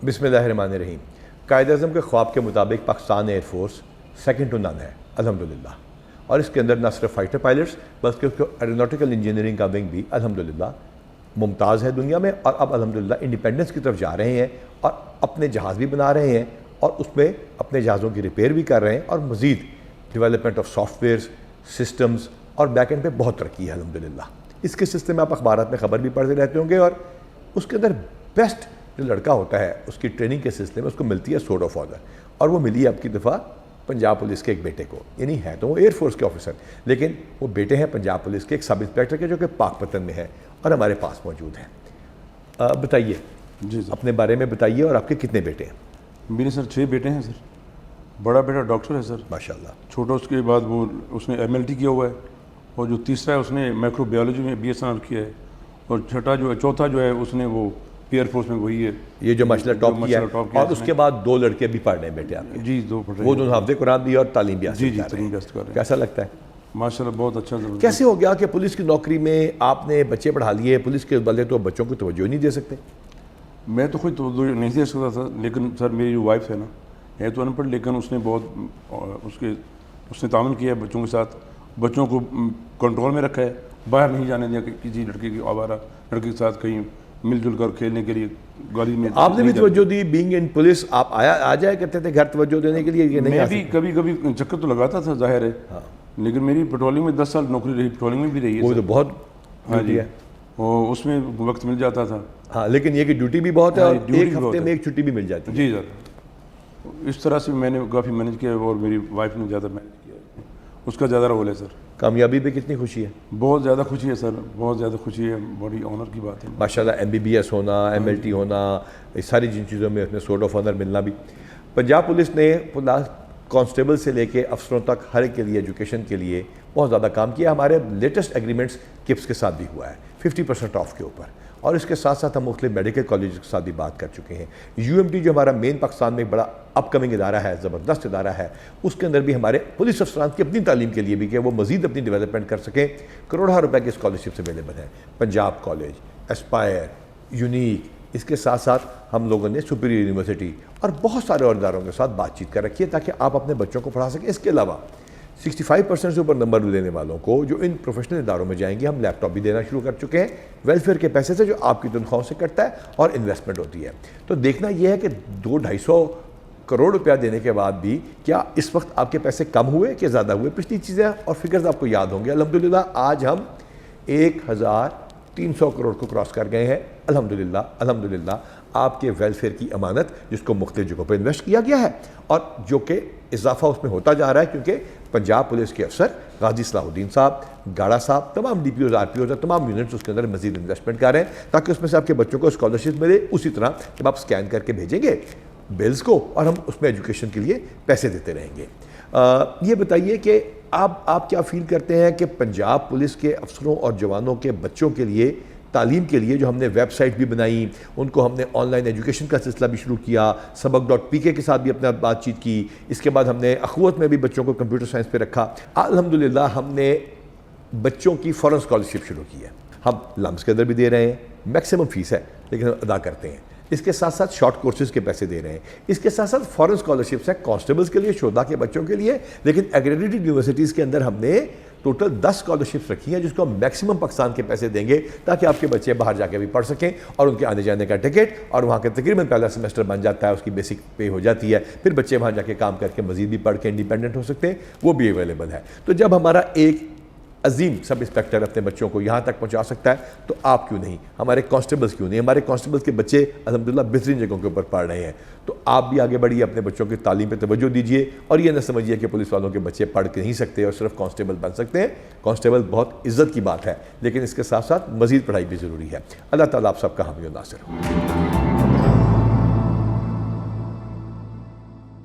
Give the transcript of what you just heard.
بسم اللہ الرحمن الرحیم. قائد اعظم کے خواب کے مطابق Pakistan air force second to none ہے الحمدللہ, اور اس کے اندر نہ صرف فائٹر پائلٹس بلکہ اس کو ایروناٹیکل انجینئرنگ کا ونگ بھی الحمدللہ ممتاز ہے دنیا میں, اور اب الحمدللہ انڈیپینڈنس کی طرف جا رہے ہیں اور اپنے جہاز بھی بنا رہے ہیں اور اس میں اپنے جہازوں کی ریپیئر بھی کر رہے ہیں, اور مزید development of softwares, systems اور بیک اینڈ پہ بہت ترقی ہے الحمدللہ. اس کے سلسلے میں آپ اخبارات میں خبر بھی پڑھتے رہتے ہوں گے, اور اس کے اندر بیسٹ جو لڑکا ہوتا ہے اس کی ٹریننگ کے سلسلے میں اس کو ملتی ہے سورڈ آف آنر, اور وہ ملی ہے اب کی دفعہ پنجاب پولیس کے ایک بیٹے کو. یعنی ہے تو وہ ایئر فورس کے آفیسر, لیکن وہ بیٹے ہیں پنجاب پولیس کے ایک سب انسپیکٹر کے جو کہ پاک پتن میں ہے اور ہمارے پاس موجود ہیں. بتائیے جی سر, اپنے بارے میں بتائیے, اور آپ کے کتنے بیٹے ہیں؟ میرے سر 6 بیٹے ہیں سر. بڑا بیٹا ڈاکٹر ہے سر ماشاءاللہ, چھوٹا اس کے بعد وہ اس نے MLT کیا ہوا ہے, اور جو تیسرا ہے اس نے مائکرو بایولوجی میں BSc کیا ہے, اور چوتھا جو ہے اس نے وہ ایئر فورس میں وہی ہے یہ جو ماشاءاللہ ٹاپ کیا ہے, اور اس کے بعد 2 لڑکے بھی پڑھ رہے ہیں بیٹے آپ کے. جی 2 پڑھ رہے وہ ہیں. دونوں حافظ قرآن بھی اور تعلیم بھی حاصل جی کر رہے ہیں. تعلیم حاصل کر رہے ہیں. کیسا لگتا ہے؟ ماشاءاللہ بہت اچھا ضرور. کیسے ہو گیا کہ پولیس کی نوکری میں آپ نے بچے پڑھا لیے, پولیس کے بلے تو بچوں کو توجہ نہیں دے سکتے؟ میں تو خود توجہ نہیں دے سکتا تھا, لیکن سر میری جو وائف ہے نا, ہے تو ان پڑھ, لیکن اس نے بہت اس نے تعاون کیا ہے بچوں کے ساتھ, بچوں کو کنٹرول میں رکھا ہے, باہر نہیں جانے دیا کہ کسی لڑکے کی آوارہ لڑکے کے ساتھ کہیں مل جل کر کھیلنے کے لیے گاڑی میں. آپ نے بھی توجہ دی بینگ ان پولیس, آپ آ جایا کرتے تھے گھر توجہ دینے کے لیے؟ میں بھی کبھی کبھی چکر تو لگاتا تھا ظاہر ہے, لیکن میری پیٹرولنگ میں 10 سال نوکری رہی, پیٹرولنگ میں بھی رہی ہے. وہ تو بہت ڈیوٹی ہے, وہ اس میں وقت مل جاتا تھا. ہاں, لیکن یہ کہ ڈیوٹی بھی بہت ہے اور ایک ہفتے میں ایک چھٹی بھی مل جاتی ہے. جی سر, اس طرح سے میں نے کافی مینج کیا, اور میری وائف نے زیادہ مینج کیا, اس کا زیادہ رول ہے سر. کامیابی پہ کتنی خوشی ہے؟ بہت زیادہ خوشی ہے سر, بہت زیادہ خوشی ہے, بڑی آنر کی بات ہے. ماشاءاللہ MBBS ہونا, MLT ہونا, یہ ساری جن چیزوں میں اپنے سورڈ آف آنر ملنا بھی. پنجاب پولیس نے کانسٹیبل سے لے کے افسروں تک ہر ایک کے لیے ایجوکیشن کے لیے بہت زیادہ کام کیا. ہمارے لیٹسٹ ایگریمنٹس کپس کے ساتھ بھی ہوا ہے 50% آف کے اوپر, اور اس کے ساتھ ساتھ ہم مختلف میڈیکل کالجز کے ساتھ بھی بات کر چکے ہیں. UMT جو ہمارا مین پاکستان میں ایک بڑا اپ کمنگ ادارہ ہے, زبردست ادارہ ہے, اس کے اندر بھی ہمارے پولیس افسران کی اپنی تعلیم کے لیے بھی کہ وہ مزید اپنی ڈیولپمنٹ کر سکیں, کروڑوں روپے کی اسکالرشپس اویلیبل ہیں. پنجاب کالج, اسپائر, یونیک, اس کے ساتھ ساتھ ہم لوگوں نے سپیریئر یونیورسٹی اور بہت سارے اور اداروں کے ساتھ بات چیت کر رکھی ہے تاکہ آپ اپنے بچوں کو پڑھا سکیں. اس کے علاوہ 65% سے اوپر نمبر لینے والوں کو جو ان پروفیشنل اداروں میں جائیں گے ہم لیپ ٹاپ بھی دینا شروع کر چکے ہیں, ویلفیئر کے پیسے سے جو آپ کی تنخواہوں سے کٹتا ہے اور انویسٹمنٹ ہوتی ہے. تو دیکھنا یہ ہے کہ 200-250 کروڑ روپیہ دینے کے بعد بھی کیا اس وقت آپ کے پیسے کم ہوئے کہ زیادہ ہوئے. پچھلی چیزیں اور فگرز آپ کو یاد ہوں گے. الحمدللہ آج ہم 1300 کروڑ کو کراس کر گئے ہیں الحمدللہ آپ کے ویلفیئر کی امانت, جس کو مختلف جگہوں پہ انویسٹ کیا گیا ہے, اور جو کہ اضافہ اس میں ہوتا جا رہا ہے کیونکہ پنجاب پولیس کے افسر غازی صلاح الدین صاحب, گاڑا صاحب, تمام DPOs RPOs اور تمام یونٹس اس کے اندر مزید انویسٹمنٹ کر رہے ہیں تاکہ اس میں سے آپ کے بچوں کو اسکالرشپ ملے. اسی طرح جب آپ سکین کر کے بھیجیں گے بلز کو, اور ہم اس میں ایجوکیشن کے لیے پیسے دیتے رہیں گے. یہ بتائیے کہ آپ کیا فیل کرتے ہیں کہ پنجاب پولیس کے افسروں اور جوانوں کے بچوں کے لیے تعلیم کے لیے جو ہم نے ویب سائٹ بھی بنائی, ان کو ہم نے آن لائن ایجوکیشن کا سلسلہ بھی شروع کیا, sabak.pk کے ساتھ بھی اپنا بات چیت کی, اس کے بعد ہم نے اخوت میں بھی بچوں کو کمپیوٹر سائنس پہ رکھا. الحمدللہ ہم نے بچوں کی فوراً اسکالرشپ شروع کی ہے. ہم لمس کے اندر بھی دے رہے ہیں, میکسیمم فیس ہے لیکن ہم ادا کرتے ہیں. اس کے ساتھ ساتھ شارٹ کورسز کے پیسے دے رہے ہیں. اس کے ساتھ ساتھ فوراً اسکالرشپس ہیں کانسٹیبلز کے لیے, شہداء کے بچوں کے لیے, لیکن ایگریڈیٹڈ یونیورسٹیز کے اندر ہم نے ٹوٹل 10 اسکالرشپس رکھی ہیں جس کو ہم میکسیمم پاکستان کے پیسے دیں گے تاکہ آپ کے بچے باہر جا کے بھی پڑھ سکیں, اور ان کے آنے جانے کا ٹکٹ اور وہاں کے تقریباً پہلا سیمسٹر بن جاتا ہے, اس کی بیسک پے ہو جاتی ہے, پھر بچے وہاں جا کے کام کر کے مزید بھی پڑھ کے انڈیپینڈنٹ ہو سکتے ہیں, وہ بھی اویلیبل ہے. تو جب ہمارا ایک عظیم سب انسپیکٹر اپنے بچوں کو یہاں تک پہنچا سکتا ہے تو آپ کیوں نہیں, ہمارے کانسٹیبلز کیوں نہیں. ہمارے کانسٹیبلز کے بچے الحمدللہ بہترین جگہوں کے اوپر پڑھ رہے ہیں. تو آپ بھی آگے بڑھیے, اپنے بچوں کی تعلیم پہ توجہ دیجیے, اور یہ نہ سمجھیے کہ پولیس والوں کے بچے پڑھ کے نہیں سکتے اور صرف کانسٹیبل بن سکتے ہیں. کانسٹیبل بہت عزت کی بات ہے, لیکن اس کے ساتھ ساتھ مزید پڑھائی بھی ضروری ہے. اللہ تعالیٰ آپ سب کا حامی و ناصر ہو.